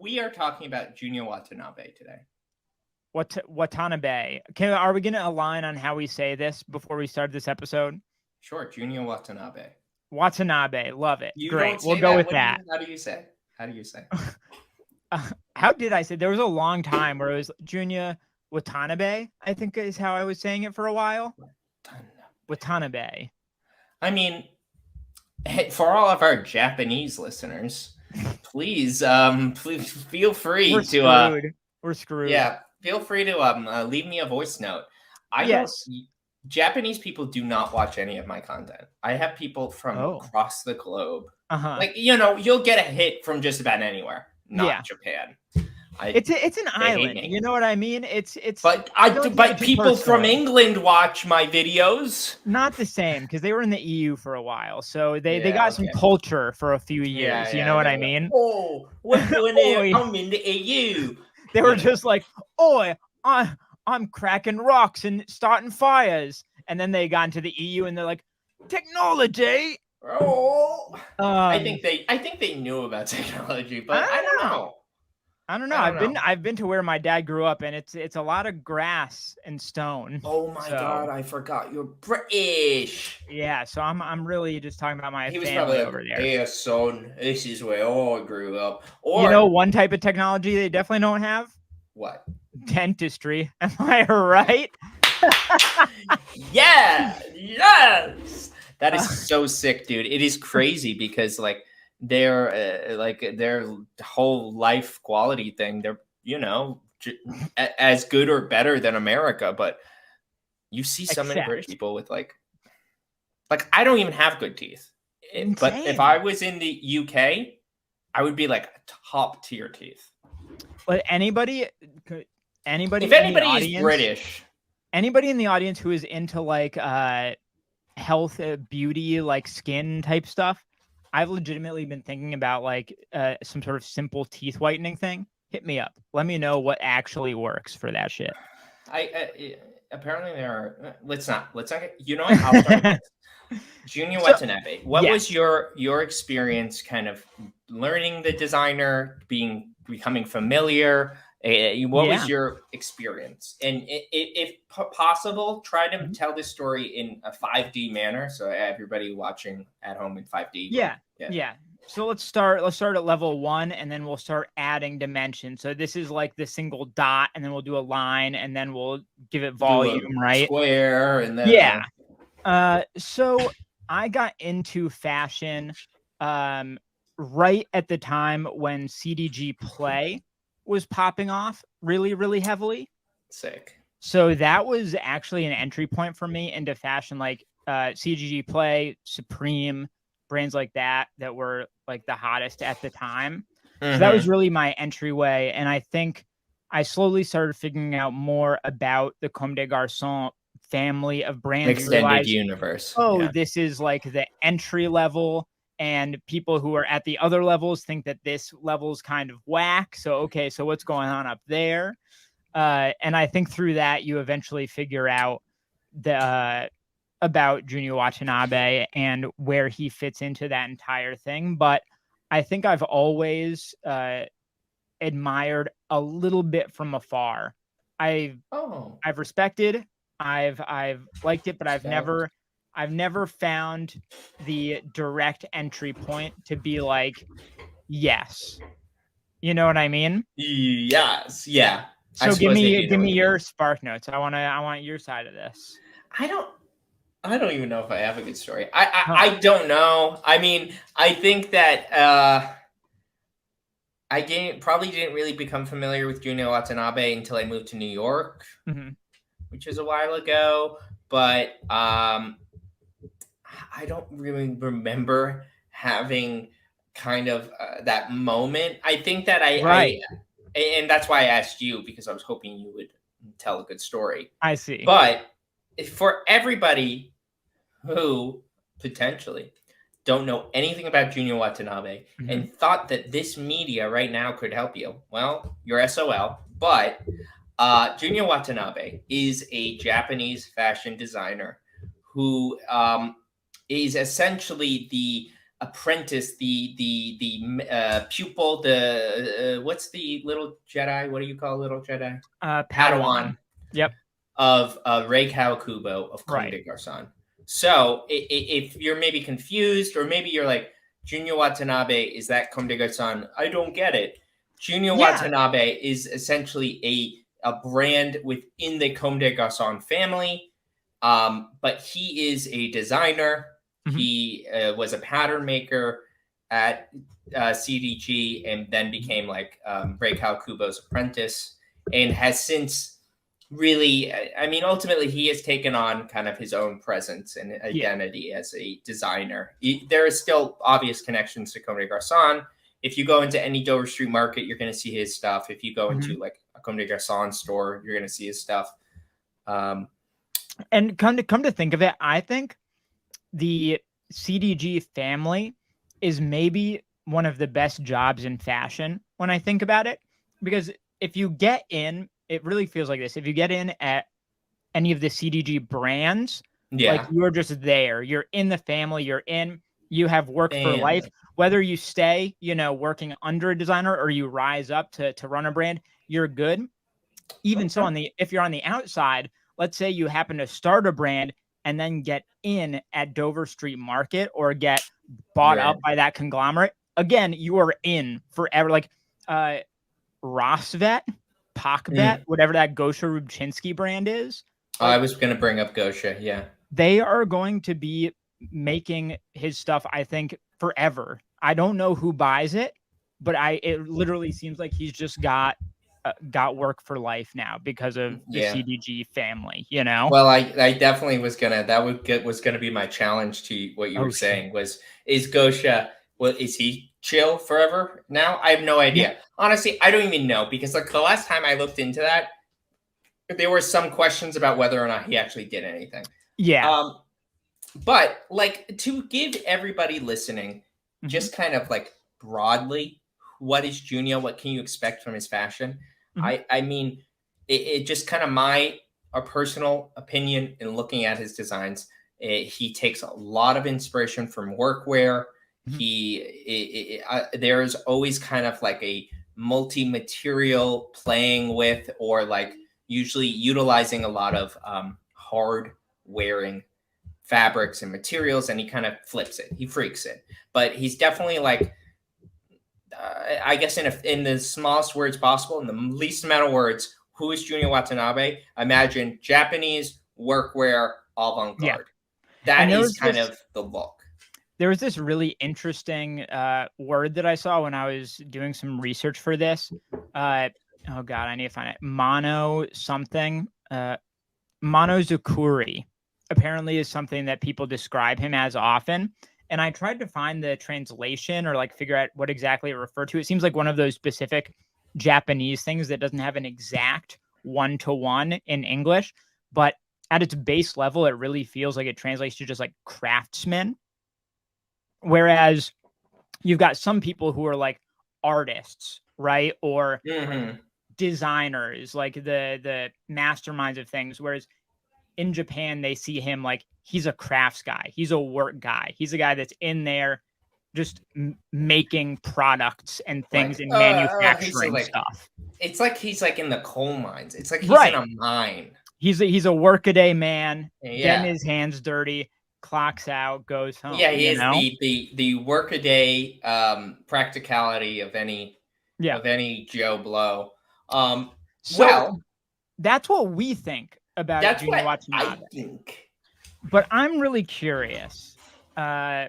we are talking about Junya Watanabe today. Watanabe. Are we going to align on how we say this before we start this episode? Sure, Junya Watanabe. Watanabe, love it. You Great. don't say We'll go that. with that. How do you say? How do you say? How did I say? There was a long time where it was Junya Watanabe, I think is how I was saying it for a while. Watanabe. I mean, for all of our Japanese listeners, please feel free We're screwed. Yeah, feel free to leave me a voice note. Japanese people do not watch any of my content. I have people from across the globe. Like, you'll get a hit from just about anywhere. Not Japan. It's an island. You know what I mean? But people from England watch my videos. Not the same, because they were in the EU for a while, so they got some culture for a few years. You know what I mean? Oh, we're doing it. I'm in the EU. They were just like, "Oi, I'm cracking rocks and starting fires," and then they got into the EU and they're like, "Technology." Oh, I think they knew about technology, but I don't know. I don't know. I've been to where my dad grew up, and it's a lot of grass and stone. Oh my God, I forgot you're British. Yeah, so I'm really just talking about my family probably over there. Yeah, son, this is where I grew up. Or one type of technology they definitely don't have? What? Dentistry. Am I right? Yeah. Yes. That is so sick, dude. It is crazy because their whole life quality thing, they're as good or better than America, but you see so many British people with like I don't even have good teeth. But if I was in the UK, I would be like top tier teeth. But anybody if anybody is British, anybody in the audience who is into like health, beauty, like skin type stuff, I've legitimately been thinking about like some sort of simple teeth whitening thing. Hit me up. Let me know what actually works for that shit. Apparently there are. Let's not. I'll start with this. Junya Watanabe. What was your experience, kind of learning the designer, becoming familiar? What was your experience? And if possible, try to tell this story in a 5D manner, so everybody watching at home in 5D. Yeah. So let's start at level 1, and then we'll start adding dimensions. So this is like the single dot, and then we'll do a line, and then we'll give it volume, right? Square, and then so I got into fashion right at the time when CDG Play was popping off really, really heavily. Sick. So that was actually an entry point for me into fashion, like CGG Play, Supreme, brands like that were like the hottest at the time. Mm-hmm. So that was really my entryway. And I think I slowly started figuring out more about the Comme des Garçons family of brands. Extended universe. This is like the entry level. And people who are at the other levels think that this level's kind of whack. So what's going on up there? And I think through that, you eventually figure out about Junya Watanabe and where he fits into that entire thing. But I think I've always admired a little bit from afar. I've respected, I've liked it, but I've never found the direct entry point to be like, yes. You know what I mean? Yes. Yeah. So give me your spark notes. I want your side of this. I don't even know if I have a good story. I don't know. I mean, I think that I probably didn't really become familiar with Junya Watanabe until I moved to New York, which is a while ago. But I don't really remember having kind of that moment. I think that and that's why I asked you, because I was hoping you would tell a good story. I see. But for everybody who potentially don't know anything about Junya Watanabe and thought that this media right now could help you, well, you're SOL. But Junya Watanabe is a Japanese fashion designer who is essentially the apprentice, the pupil, the what's the little Jedi? What do you call little Jedi? Padawan. Yep. Of Rei Kawakubo of Comme des Garçons. So if you're maybe confused, or maybe you're like, Junya Watanabe, is that Comme des Garçons? I don't get it. Junya Watanabe is essentially a brand within the Comme des Garçons family, but he is a designer. Mm-hmm. He was a pattern maker at CDG, and then became like Rei Kawakubo's apprentice, and has since really, I mean, ultimately he has taken on kind of his own presence and identity as a designer. There is still obvious connections to Comme des Garçons. If you go into any Dover Street Market, you're going to see his stuff. If you go into like a Comme des Garçons store, you're going to see his stuff. And come to think of it, I think the CDG family is maybe one of the best jobs in fashion when I think about it, because if you get in, it really feels like this. If you get in at any of the CDG brands, like you're just there. You're in the family. You have work for life. Whether you stay, working under a designer, or you rise up to run a brand, you're good. Even so, if you're on the outside, let's say you happen to start a brand and then get in at Dover Street Market, or get bought up by that conglomerate, again, you are in forever. Like Rosvet, Pakbet, whatever that Gosha Rubchinsky brand is. I was going to bring up Gosha, yeah. They are going to be making his stuff, I think, forever. I don't know who buys it, but it literally seems like he's just got work for life now because of the CDG family, Well, I definitely was going to, was going to be my challenge to what you were saying is Gosha, is he chill forever now? I have no idea. Honestly, I don't even know, because like the last time I looked into that, there were some questions about whether or not he actually did anything. But like, to give everybody listening just kind of like broadly, what is Junya? What can you expect from his fashion? I mean, it just kind of my personal opinion in looking at his designs. He takes a lot of inspiration from workwear. There's always kind of like a multi-material playing with, or like usually utilizing a lot of hard wearing fabrics and materials, and he kind of flips it. He freaks it. But he's definitely like, I guess in the smallest words possible, in the least amount of words, who is Junya Watanabe? Imagine Japanese workwear avant-garde. That is kind of the look. There was this really interesting word that I saw when I was doing some research for this. Oh God, I need to find it. Monozukuri apparently is something that people describe him as often. And I tried to find the translation, or like figure out what exactly it referred to. It seems like one of those specific Japanese things that doesn't have an exact one-to-one in English, but at its base level, it really feels like it translates to just like craftsman. Whereas you've got some people who are like artists, right? Or designers, like the masterminds of things. Whereas in Japan, they see him like he's a crafts guy. He's a work guy. He's a guy that's in there just making products and things, and manufacturing stuff. It's like he's like in the coal mines. It's like he's in a mine. He's a workaday man, getting his hands dirty, clocks out, goes home. Yeah, he is the workaday practicality of any Joe Blow. So that's what we think about Junya Watanabe. I think. But I'm really curious.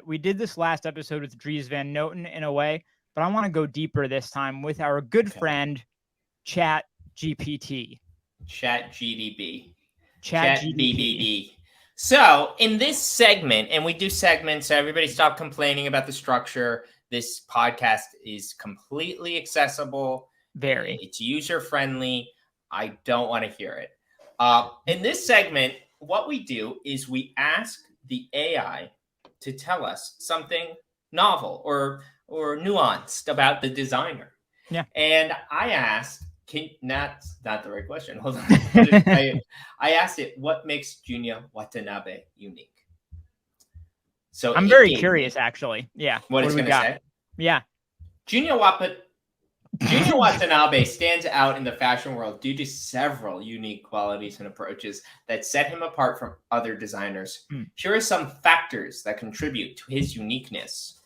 We did this last episode with Dries Van Noten in a way, but I want to go deeper this time with our good friend ChatGPT. ChatGPT. So in this segment, and we do segments, so everybody stop complaining about the structure. This podcast is completely accessible. It's user friendly. I don't want to hear it. In this segment, what we do is we ask the AI to tell us something novel or nuanced about the designer. Yeah. And I asked, that's not the right question. Hold on. I asked it, what makes Junya Watanabe unique? So I'm it very gave curious, me actually. Yeah. what What it's do we going to got? say. Yeah. Junya Watanabe stands out in the fashion world due to several unique qualities and approaches that set him apart from other designers. Here are some factors that contribute to his uniqueness.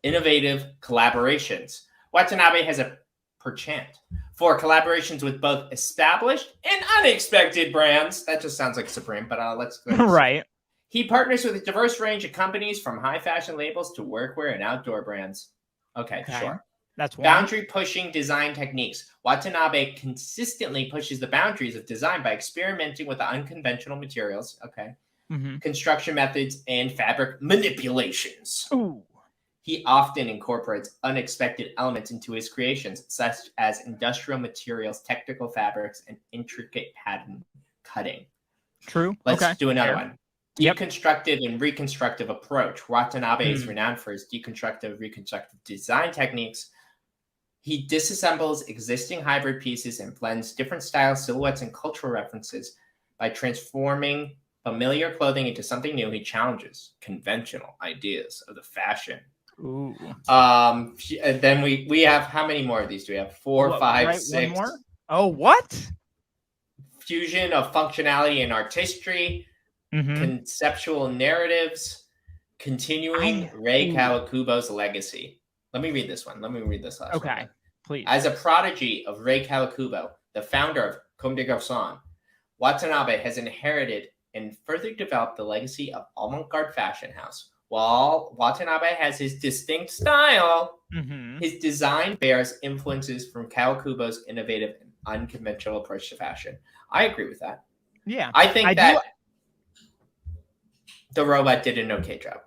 Innovative collaborations. Watanabe has a penchant for collaborations with both established and unexpected brands. That just sounds like Supreme, but let's go. Right. He partners with a diverse range of companies from high fashion labels to workwear and outdoor brands. Okay. Sure. That's one. Boundary pushing design techniques. Watanabe consistently pushes the boundaries of design by experimenting with unconventional materials. Okay. Construction methods and fabric manipulations. Ooh. He often incorporates unexpected elements into his creations, such as industrial materials, technical fabrics, and intricate pattern cutting. True. Let's do another one. Yep. Deconstructive and reconstructive approach. Watanabe is renowned for his deconstructive, reconstructive design techniques. He disassembles existing hybrid pieces and blends different styles, silhouettes, and cultural references by transforming familiar clothing into something new. He challenges conventional ideas of the fashion. Ooh. And then we have, how many more of these do we have? 4, 5, 6. One more? Oh, what? Fusion of functionality and artistry, conceptual narratives, continuing Rei Kawakubo's legacy. Let me read this one. Let me read this last one. Okay, please. As a prodigy of Rei Kawakubo, the founder of Comme des Garçons, Watanabe has inherited and further developed the legacy of avant-garde fashion house. While Watanabe has his distinct style, his design bears influences from Kawakubo's innovative and unconventional approach to fashion. I agree with that. Yeah. I think that the robot did an okay job.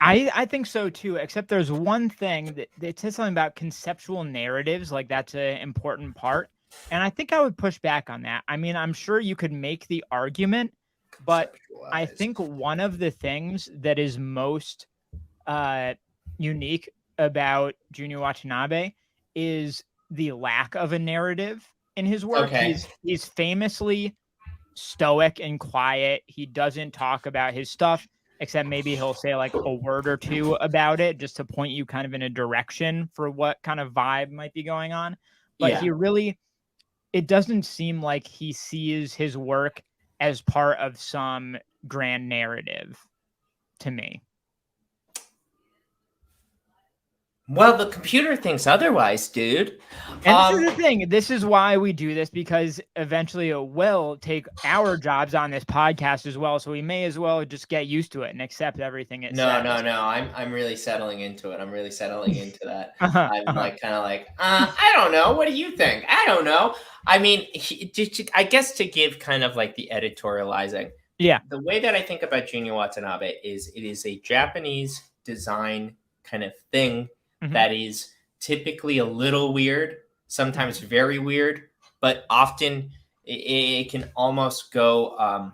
I think so too, except there's one thing that says something about conceptual narratives, like that's an important part. And I think I would push back on that. I mean, I'm sure you could make the argument, but I think one of the things that is most unique about Junya Watanabe is the lack of a narrative in his work. Okay. He's famously stoic and quiet. He doesn't talk about his stuff, except maybe he'll say like a word or two about it just to point you kind of in a direction for what kind of vibe might be going on. But it doesn't seem like he sees his work as part of some grand narrative to me. Well, the computer thinks otherwise, dude. And this is the thing. This is why we do this, because eventually it will take our jobs on this podcast as well. So we may as well just get used to it and accept everything it says. No. I'm really settling into it. I'm really settling into that. I'm like kind of like, I don't know. What do you think? I don't know. I mean, I guess to give kind of like the editorializing. Yeah. The way that I think about Junya Watanabe is it is a Japanese design kind of thing that is typically a little weird, sometimes very weird, but often it can almost go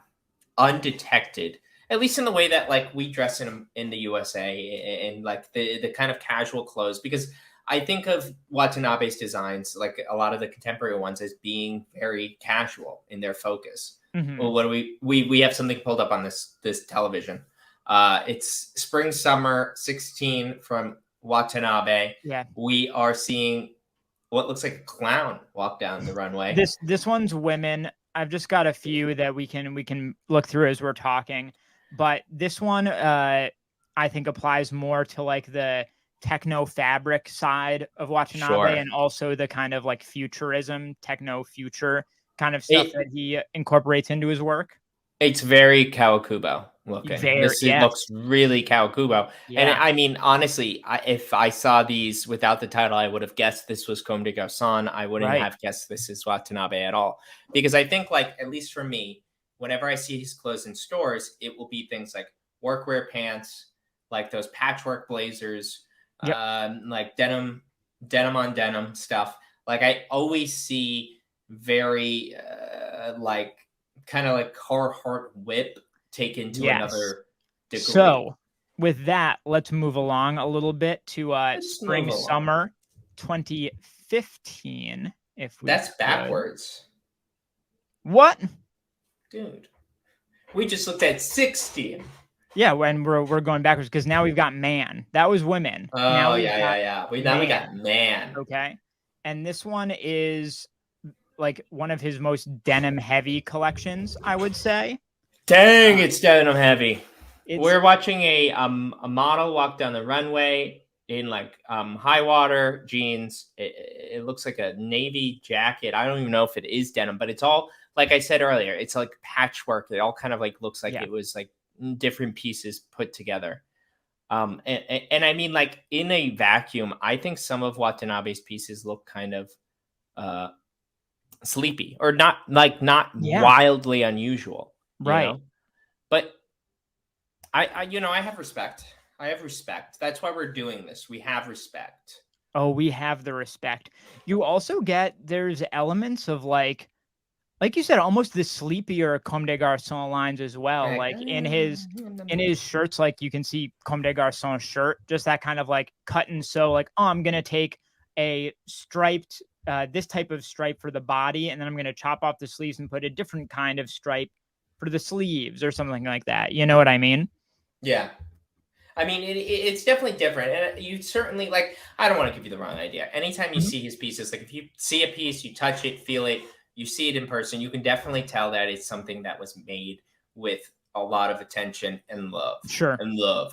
undetected, at least in the way that like we dress in the USA and like the kind of casual clothes, because I think of Watanabe's designs, like a lot of the contemporary ones, as being very casual in their focus. Well, what do we have something pulled up on this television. It's spring summer 16 from Watanabe. Yeah. We are seeing what looks like a clown walk down the runway. This one's women. I've just got a few that we can look through as we're talking, but this one I think applies more to like the techno fabric side of Watanabe and also the kind of like futurism, techno future kind of stuff that he incorporates into his work. It's very Kawakubo looking. Looks really Kawakubo. Yeah. And I mean, honestly, if I saw these without the title, I would have guessed this was Comme des Garçons. I wouldn't have guessed this is Watanabe at all. Because I think, like, at least for me, whenever I see his clothes in stores, it will be things like workwear pants, like those patchwork blazers, like denim on denim stuff. Like, I always see very, like, kind of like Carhartt whip taken to another degree. So with that, let's move along a little bit to spring summer 2015. If we That's backwards. What? Dude. We just looked at 16. Yeah, when we're going backwards because now we've got man. That was women. Now Oh we've yeah, yeah, got yeah. Now we got man. man. Okay. And this one is like one of his most denim heavy collections, I would say. Dang, Uh, it's denim heavy. it's We're watching a model walk down the runway in like high water jeans. It looks like a navy jacket. I don't even know if it is denim, but it's all like I said earlier. It's like patchwork. It all kind of like looks like yeah, it was like different pieces put together. And I mean, like in a vacuum, I think some of Watanabe's pieces look kind of uh sleepy or not yeah, wildly unusual, you right. know. But I have respect. I have respect. That's why we're doing this. We have respect. Oh, we have the respect. You also get there's elements of like you said, almost the sleepier Comme des Garçons lines as well. Like, Like in his shirts, like you can see Comme des Garçons shirt, just that kind of like cut and sew, like, oh, I'm gonna take a striped this type of stripe for the body, and then I'm gonna chop off the sleeves and put a different kind of stripe for the sleeves or something like that. You know what I mean? yeah. I mean, it's definitely different, and you certainly like. I don't want to give you the wrong idea. Anytime you Mhm. see his pieces, like if you see a piece, you touch it, feel it, you see it in person, you can definitely tell that it's something that was made with a lot of attention and love, Sure. and love